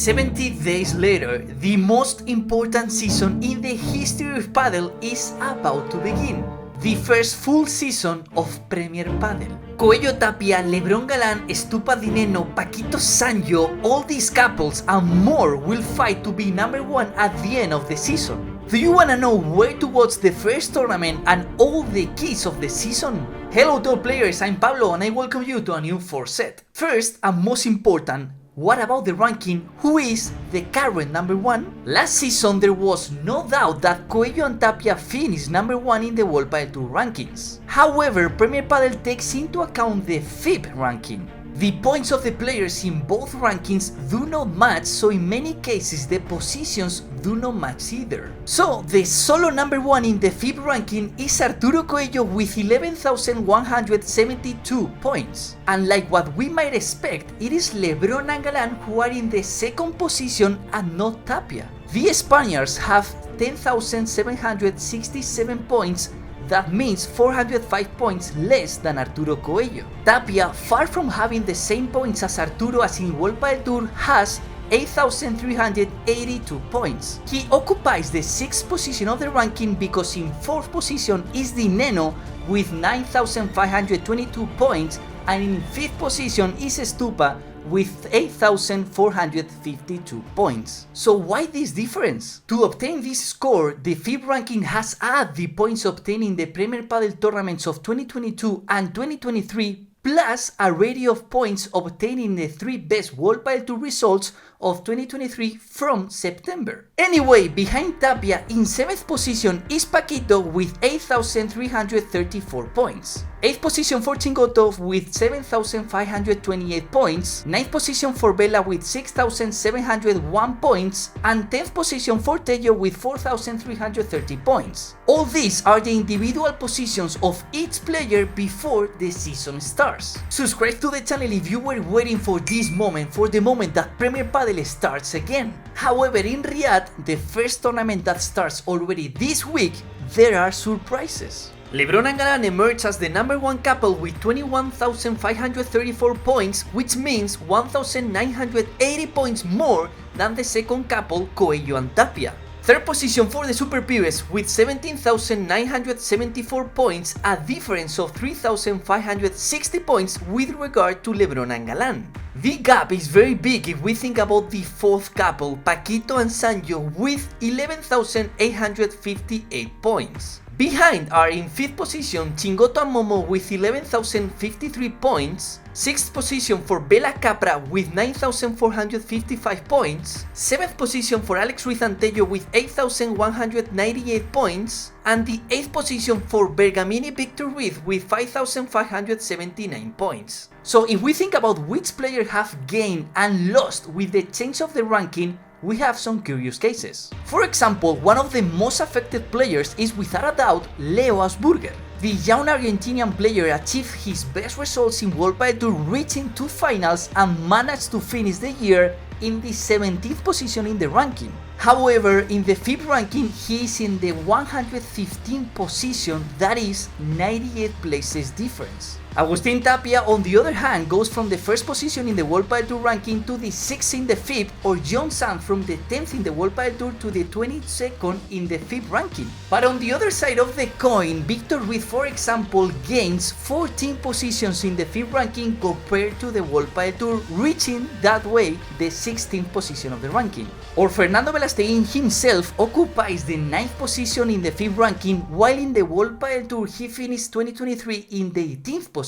70 days later, the most important season in the history of padel is about to begin. The first full season of Premier Padel. Coello, Tapia, Lebron, Galan, Stupa, Nenno, Paquito, Sanyo, all these couples and more will fight to be number one at the end of the season. Do you wanna know where to watch the first tournament and all the keys of the season? Hello to all players, I'm Pablo and I welcome you to a new 4Set. First and most important, what about the ranking? Who is the current number one? Last season there was no doubt that Coello and Tapia finished number one in the World Padel Tour rankings. However, Premier Padel takes into account the FIB ranking. The points of the players in both rankings do not match, so in many cases the positions do not match either. So the solo number one in the FIB ranking is Arturo Coello with 11,172 points. And like what we might expect, it is Lebron and Galan who are in the second position and not Tapia. The Spaniards have 10,767 points. That means 405 points less than Arturo Coello. Tapia, far from having the same points as Arturo as in World Padel Tour, has 8,382 points. He occupies the 6th position of the ranking because in 4th position is the Nenno with 9,522 points, and in 5th position is Stupa with 8,452 points. So why this difference? To obtain this score, the FIB ranking has added the points obtained in the Premier Padel tournaments of 2022 and 2023 plus a array of points obtained in the 3 best World Padel Tour results of 2023 from September. Anyway, behind Tapia in 7th position is Paquito with 8,334 points. 8th position for Chingoto with 7,528 points, 9th position for Vela with 6,701 points, and 10th position for Tello with 4,330 points. All these are the individual positions of each player before the season starts. Subscribe to the channel if you were waiting for this moment, for the moment that Premier Padel starts again. However, in Riyadh, the first tournament that starts already this week, there are surprises. Lebron and Galan emerge as the number one couple with 21,534 points, which means 1,980 points more than the second couple, Coello and Tapia. Third position for the Super Pibes with 17,974 points, a difference of 3,560 points with regard to Lebron and Galan. The gap is very big if we think about the fourth couple, Paquito and Sanyo, with 11,858 points. Behind are in 5th position Chingoto and Momo with 11,053 points, 6th position for Bela Capra with 9,455 points, 7th position for Alex Ruiz and Tello with 8,198 points, and the 8th position for Bergamini Victor Ruiz with 5,579 points. So if we think about which players have gained and lost with the change of the ranking, we have some curious cases. For example, one of the most affected players is without a doubt Leo Asburger. The young Argentinian player achieved his best results in World Padel Tour, reaching 2 finals and managed to finish the year in the 17th position in the ranking. However, in the FIB ranking, he is in the 115th position, that is 98 places difference. Agustin Tapia, on the other hand, goes from the 1st position in the World Padel Tour ranking to the 6th in the FIB, or John Sand from the 10th in the World Padel Tour to the 22nd in the FIB ranking. But on the other side of the coin, Victor Ruiz, for example, gains 14 positions in the FIB ranking compared to the World Padel Tour, reaching that way the 16th position of the ranking. Or Fernando Velasteguin himself occupies the 9th position in the FIB ranking, while in the World Padel Tour he finished 2023 in the 18th position.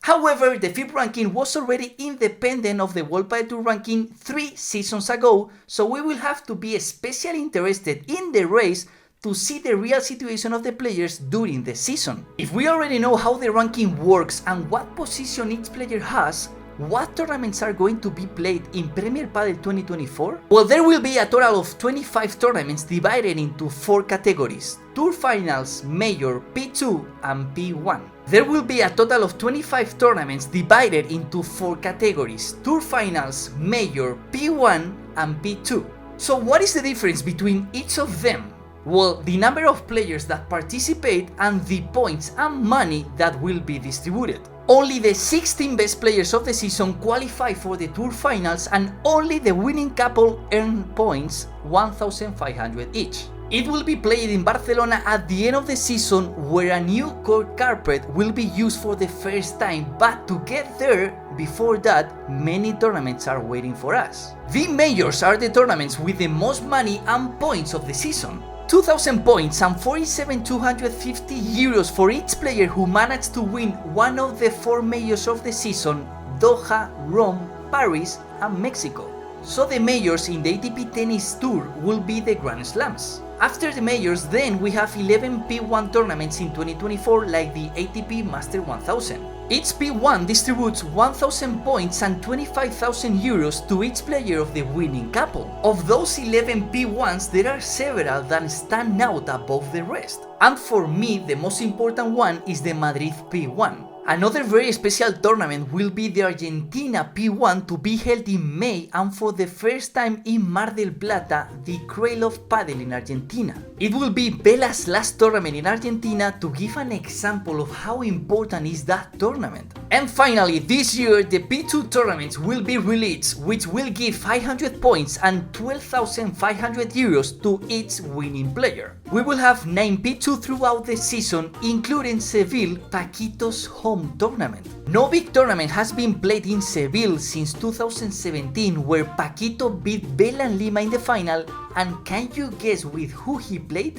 However, the FIB ranking was already independent of the World Padel Tour ranking 3 seasons ago, so we will have to be especially interested in the race to see the real situation of the players during the season. If we already know how the ranking works and what position each player has, what tournaments are going to be played in Premier Padel 2024? Well, there will be a total of 25 tournaments divided into 4 categories: Tour Finals, Major, P2 and P1. There will be a total of 25 tournaments divided into 4 categories: Tour Finals, Major, P1 and P2. So what is the difference between each of them? Well, the number of players that participate and the points and money that will be distributed. Only the 16 best players of the season qualify for the tour finals, and only the winning couple earn points, 1,500 each. It will be played in Barcelona at the end of the season, where a new court carpet will be used for the first time, but to get there, before that, many tournaments are waiting for us. The majors are the tournaments with the most money and points of the season. 2,000 points and 47,250 euros for each player who managed to win one of the 4 majors of the season: Doha, Rome, Paris and Mexico. So the majors in the ATP Tennis Tour will be the Grand Slams. After the majors, then we have 11 P1 tournaments in 2024, like the ATP Master 1000. Each P1 distributes 1,000 points and 25,000 euros to each player of the winning couple. Of those 11 P1s, there are several that stand out above the rest. And for me, the most important one is the Madrid P1. Another very special tournament will be the Argentina P1, to be held in May, and for the first time in Mar del Plata, the Coello Padel in Argentina. It will be Vela's last tournament in Argentina, to give an example of how important is that tournament. And finally, this year the P2 tournaments will be released, which will give 500 points and 12,500 euros to each winning player. We will have 9 P2 throughout the season, including Seville, Paquito's home tournament. No big tournament has been played in Seville since 2017, where Paquito beat Galan Lima in the final, and can you guess with who he played?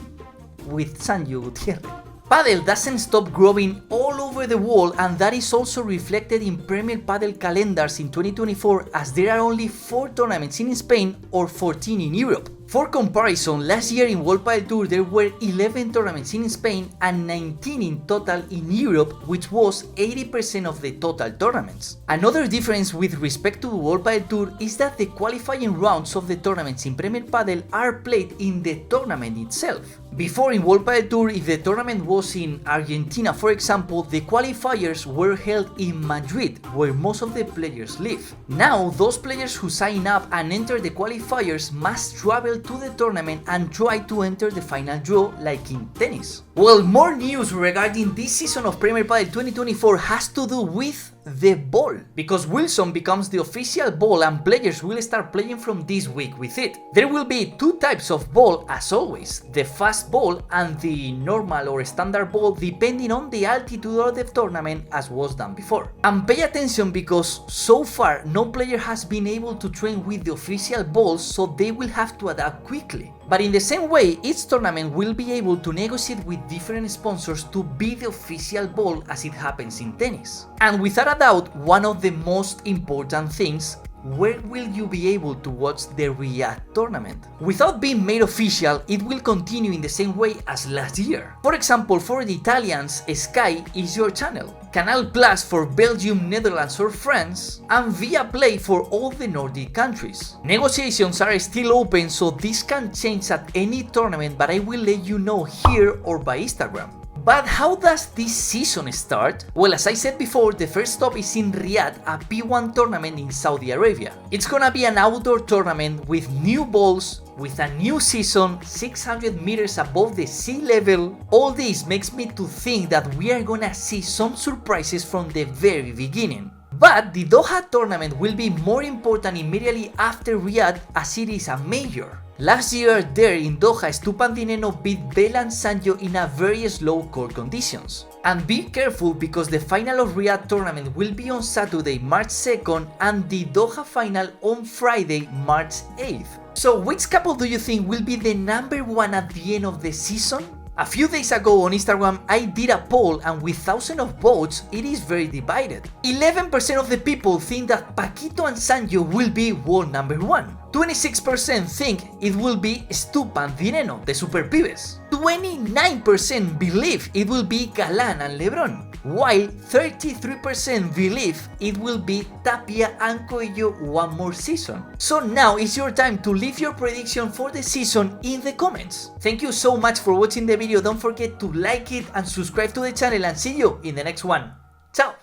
With Sanyo Gutierrez. Padel doesn't stop growing all over the world, and that is also reflected in Premier Padel calendars in 2024, as there are only 4 tournaments in Spain or 14 in Europe. For comparison, last year in World Padel Tour there were 11 tournaments in Spain and 19 in total in Europe, which was 80% of the total tournaments. Another difference with respect to the World Padel Tour is that the qualifying rounds of the tournaments in Premier Padel are played in the tournament itself. Before, in World Padel Tour, if the tournament was in Argentina, for example, the qualifiers were held in Madrid, where most of the players live. Now, those players who sign up and enter the qualifiers must travel to the tournament and try to enter the final draw, like in tennis. Well, more news regarding this season of Premier Padel 2024 has to do with the ball, because Wilson becomes the official ball and players will start playing from this week with it. There will be 2 types of ball as always, the fast ball and the normal or standard ball, depending on the altitude of the tournament, as was done before. And pay attention, because so far no player has been able to train with the official balls, so they will have to adapt quickly. But in the same way, each tournament will be able to negotiate with different sponsors to be the official ball, as it happens in tennis. And without a doubt, one of the most important things: where will you be able to watch the Riyadh tournament? Without being made official, it will continue in the same way as last year. For example, for the Italians, Sky is your channel, Canal Plus for Belgium, Netherlands or France, and Viaplay for all the Nordic countries. Negotiations are still open, so this can change at any tournament, but I will let you know here or by Instagram. But how does this season start? Well, as I said before, the first stop is in Riyadh, a P1 tournament in Saudi Arabia. It's gonna be an outdoor tournament with new balls, with a new season, 600 meters above the sea level. All this makes me to think that we are gonna see some surprises from the very beginning. But the Doha tournament will be more important immediately after Riyadh, as it is a major. Last year there in Doha, Stupa and Nenno beat Galan and Sanyo in a very slow court conditions. And be careful, because the final of Riyadh tournament will be on Saturday, March 2nd, and the Doha final on Friday, March 8th. So which couple do you think will be the number 1 at the end of the season? A few days ago on Instagram I did a poll, and with thousands of votes it is very divided. 11% of the people think that Paquito and Sanyo will be world number 1. 26% think it will be Stupa and Nenno, the Super Pibes. 29% believe it will be Galan and Lebron, while 33% believe it will be Tapia and Coello one more season. So now is your time to leave your prediction for the season in the comments. Thank you so much for watching the video. Don't forget to like it and subscribe to the channel, and see you in the next one. Ciao!